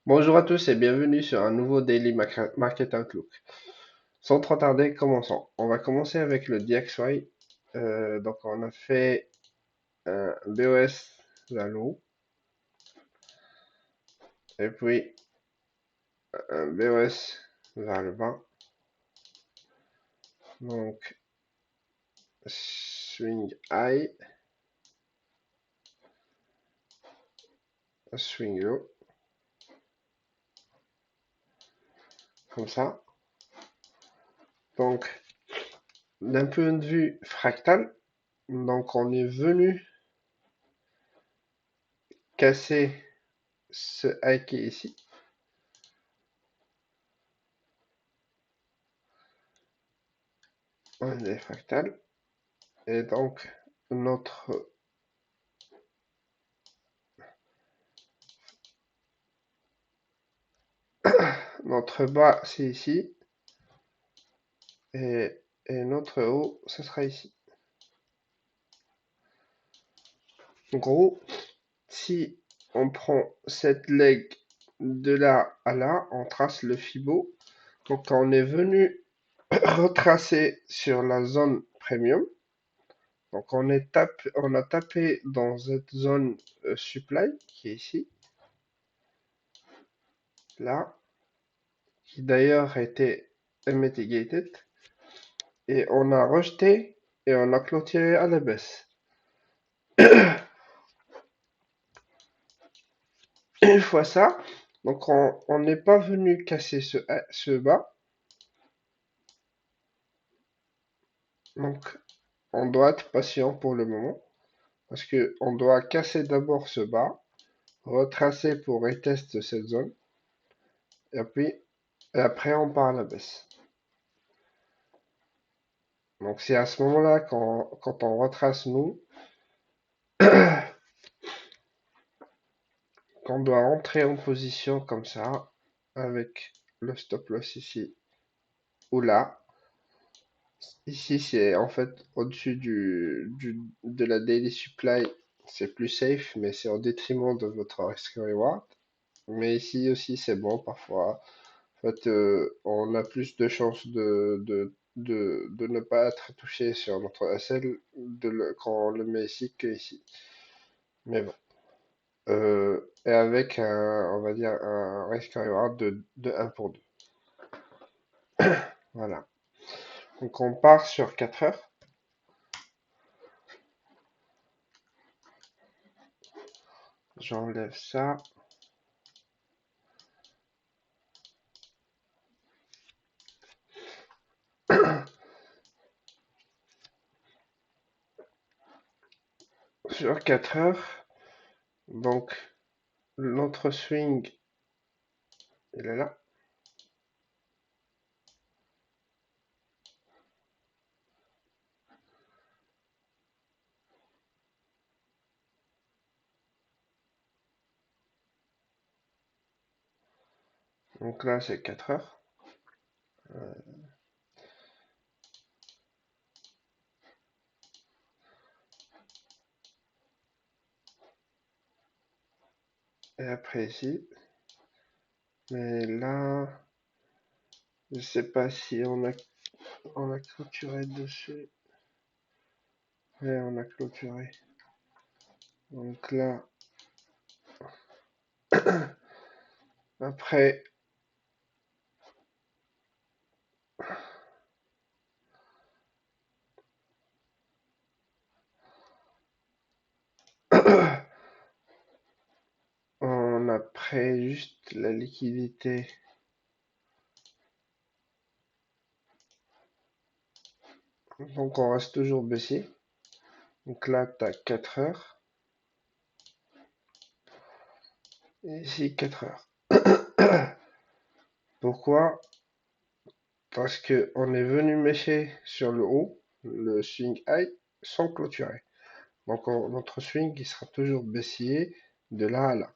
Bonjour à tous et bienvenue sur un nouveau Daily Market Outlook. Sans trop tarder, commençons. On va commencer avec le DXY. Donc on a fait un BOS vers le haut et puis un BOS vers le bas. Donc swing high, swing low, comme ça. Donc d'un point de vue fractal, donc on est venu casser ce high qui est ici. On est fractal et donc notre notre bas c'est ici et notre haut ce sera ici. En gros, si on prend cette leg de là à là, on trace le Fibo. Donc on est venu retracer sur la zone premium. Donc on a tapé dans cette zone supply qui est ici, là, qui d'ailleurs était mitigated, et on a rejeté et on a clôturé à la baisse. Une fois ça, donc on n'est pas venu casser ce bas, donc on doit être patient pour le moment, parce que on doit casser d'abord ce bas, retracer pour retester cette zone, et puis et après on part à la baisse. Donc c'est à ce moment-là quand on retrace nous, qu'on doit entrer en position comme ça, avec le stop loss ici ou là. Ici, c'est en fait au-dessus de la daily supply, c'est plus safe, mais c'est au détriment de votre risk reward. Mais ici aussi, c'est bon parfois. En fait, on a plus de chances de ne pas être touché sur notre SL quand on le met ici que ici. Mais bon. Et avec on va dire, un risk reward de 1 pour 2. Voilà. Donc on part sur 4 heures. J'enlève ça. Sur 4 heures. Donc l'autre swing, il est là. Donc là, c'est 4 heures. Et après ici. Mais là, je sais pas si on a clôturé dessus. Ouais, on a clôturé. Donc là, après, on a pris juste la liquidité. Donc on reste toujours baissier. Donc là, tu as 4 heures. Et ici, 4 heures. Pourquoi? Parce que on est venu mêcher sur le haut, le swing high, sans clôturer. Donc notre swing, il sera toujours baissier de là à là.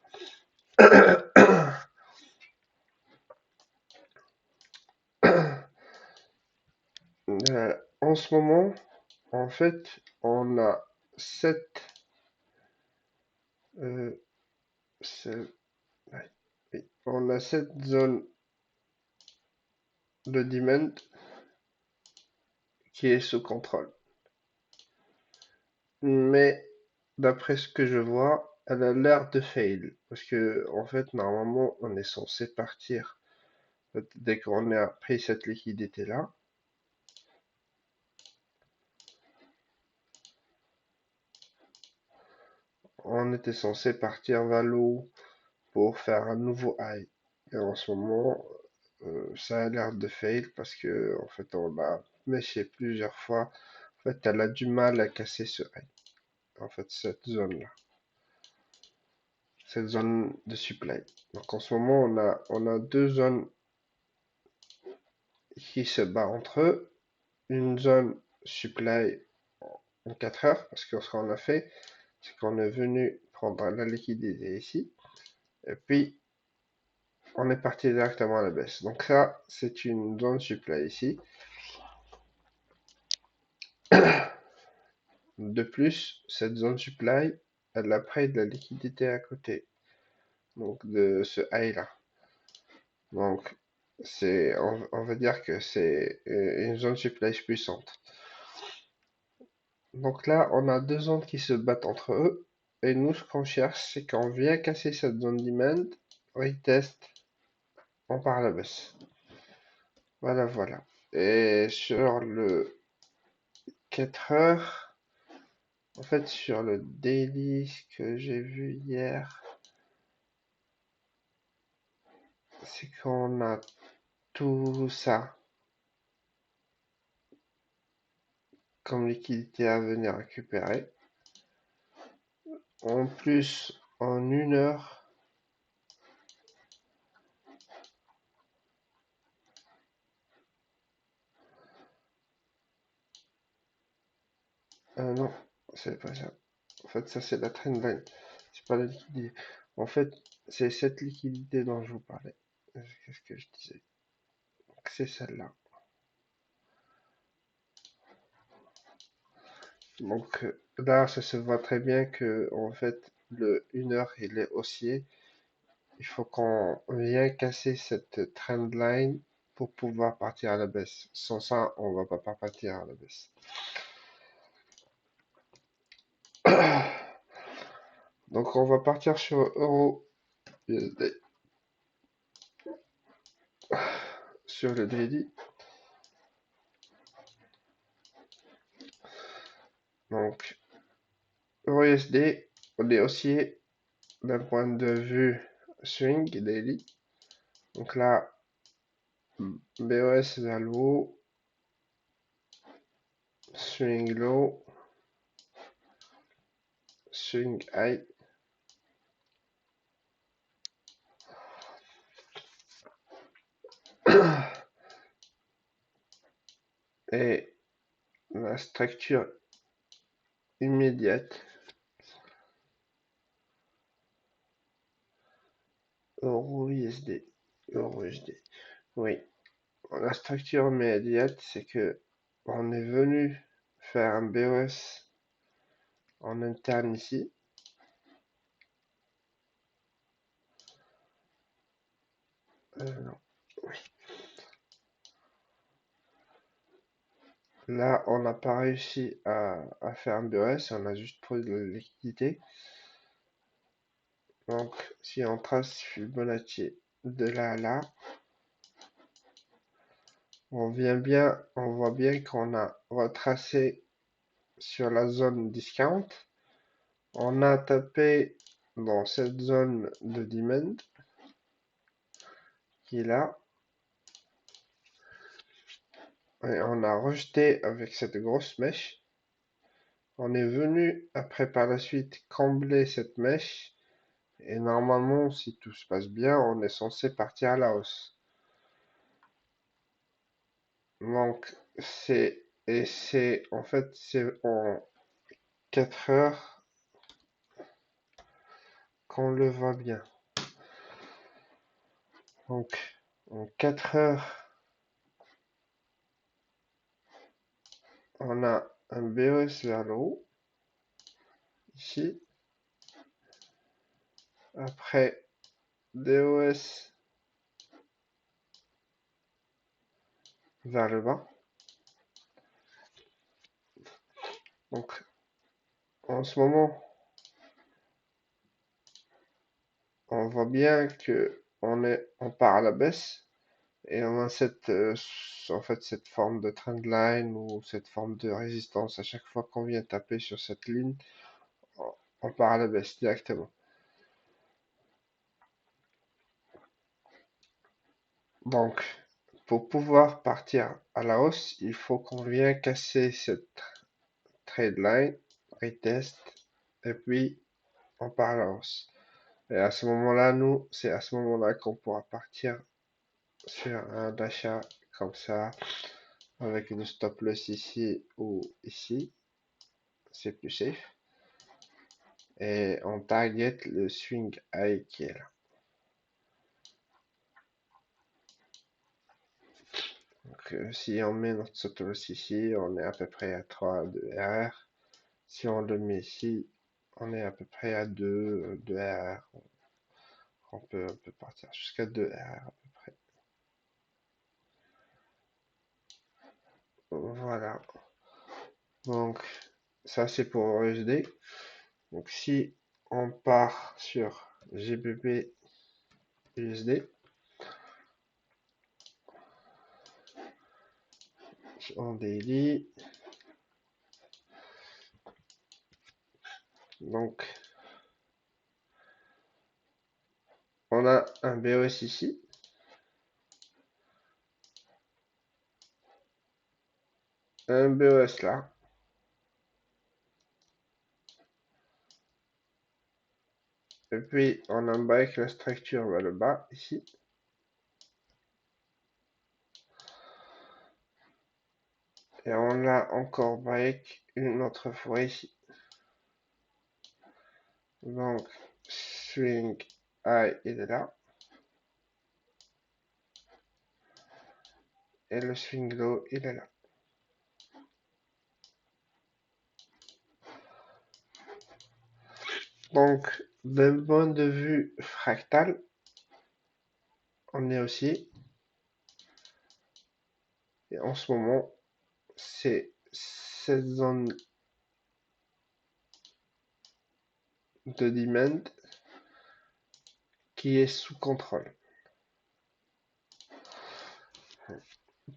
En ce moment, en fait, on a 7, euh, c'est- ouais, oui, on a cette zone de demand qui est sous contrôle. Mais d'après ce que je vois, elle a l'air de fail. Parce que, en fait, normalement, on est censé partir dès qu'on a pris cette liquidité-là. On était censé partir vers le haut pour faire un nouveau high. Et en ce moment, ça a l'air de fail parce que, en fait, on l'a méché plusieurs fois. En fait, elle a du mal à casser ce high. En fait, cette zone-là. Cette zone de supply. Donc en ce moment, on a deux zones qui se battent entre eux. Une zone supply en 4 heures, parce que ce qu'on a fait, c'est qu'on est venu prendre la liquidité ici, et puis on est parti directement à la baisse. Donc ça, c'est une zone supply ici. De plus, cette zone supply, elle a pris de la liquidité à côté, donc de ce high là. Donc on va dire que c'est une zone supply puissante. Donc là, on a deux zones qui se battent entre eux. Et nous, ce qu'on cherche, c'est qu'on vient casser cette zone demand, retest, on part à la baisse. Voilà, voilà. Et sur le 4 heures, en fait, sur le daily que j'ai vu hier, c'est qu'on a tout ça comme liquidité à venir récupérer. En plus, en une heure, non, c'est pas ça. En fait, ça, c'est la trendline. C'est pas la liquidité. En fait, c'est cette liquidité dont je vous parlais. Qu'est-ce que je disais? C'est celle-là. Donc là, ça se voit très bien que en fait, le 1 heure, il est haussier. Il faut qu'on vienne casser cette trendline pour pouvoir partir à la baisse. Sans ça, on va pas partir à la baisse. Donc on va partir sur Euro USD. Sur le daily. Donc Euro USD, on est haussier d'un point de vue swing daily. Donc là, BOS vers le haut, swing low, swing high. Et la structure immédiate, Euro USD, Euro USD. Oui, la structure immédiate, c'est que on est venu faire un BOS en interne ici. Non. Oui. Là, on n'a pas réussi à faire un BOS, on a juste pris de la liquidité. Donc, si on trace Fibonacci de là à là, on voit bien qu'on a retracé sur la zone discount. On a tapé dans cette zone de demand qui est là. Et on a rejeté avec cette grosse mèche. On est venu après par la suite combler cette mèche. Et normalement, si tout se passe bien, on est censé partir à la hausse. Donc, c'est en fait, c'est en 4 heures qu'on le voit bien. Donc, en 4 heures, on a un BOS vers le haut, ici. Après, DOS vers le bas. Donc en ce moment, on voit bien que on part à la baisse et on a en fait, cette forme de trendline ou cette forme de résistance à chaque fois qu'on vient taper sur cette ligne, on on part à la baisse directement. Donc, pour pouvoir partir à la hausse, il faut qu'on vienne casser cette trade line, retest, et puis on part à la hausse. Et à ce moment-là, c'est à ce moment-là qu'on pourra partir sur un achat comme ça, avec le stop loss ici ou ici, c'est plus safe. Et on target le swing high qui est là. Donc, si on met notre stop loss ici, on est à peu près à 3 de RR. Si on le met ici, on est à peu près à 2 de RR. On peut partir jusqu'à 2 RR à peu près. Voilà. Donc, ça c'est pour USD. Donc, si on part sur GBP USD, en daily, donc on a un BOS ici, un BOS là, et puis on a un break la structure vers le bas ici, et on a encore break une autre fois ici. Donc swing high il est là, et le swing low il est là. Donc d'un point de vue fractal, on est aussi, et en ce moment c'est cette zone de demand qui est sous contrôle.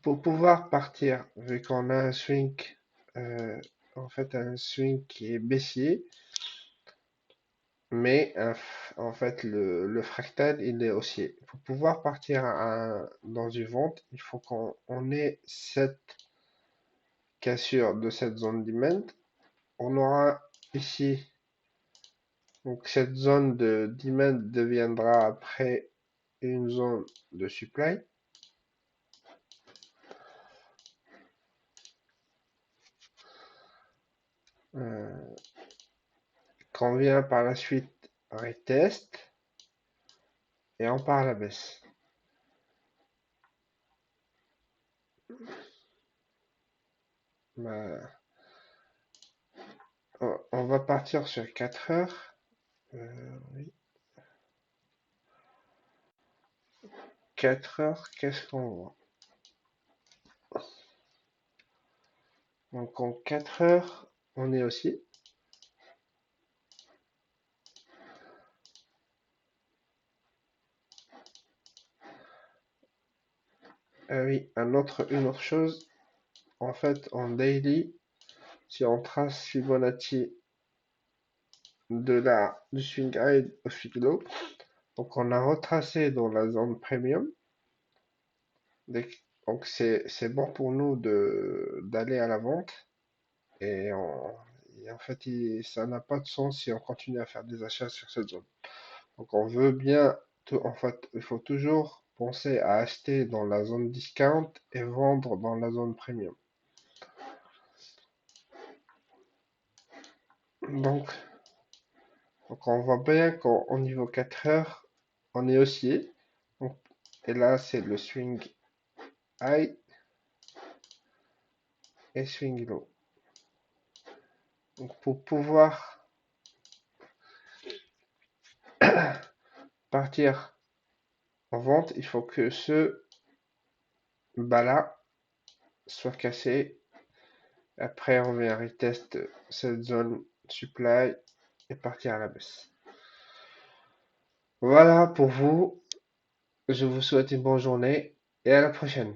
Pour pouvoir partir, vu qu'on a un swing, euh, en fait un swing qui est baissier, mais en fait le fractal il est haussier. Pour pouvoir partir dans une vente, il faut qu'on ait cette cassure de cette zone demand. On aura ici, donc cette zone de demand deviendra après une zone de supply. Qu'on vient par la suite retest et on part à la baisse. Bah, on va partir sur 4 heures. Oui. 4 heures, qu'est-ce qu'on voit? Donc en 4 heures, on est aussi. Ah oui, une autre chose. En fait, en daily, si on trace Fibonacci du swing high au swing low, donc on a retracé dans la zone premium. Donc c'est bon pour nous d'aller à la vente. Et, en fait, ça n'a pas de sens si on continue à faire des achats sur cette zone. Donc on veut bien, en fait, il faut toujours penser à acheter dans la zone discount et vendre dans la zone premium. Donc, on voit bien qu'au niveau 4 heures, on est haussier. Donc, et là, c'est le swing high et swing low. Donc, pour pouvoir partir en vente, il faut que ce bas là soit cassé. Après, on vient retest cette zone supply et partir à la baisse. Voilà pour vous. Je vous souhaite une bonne journée et à la prochaine.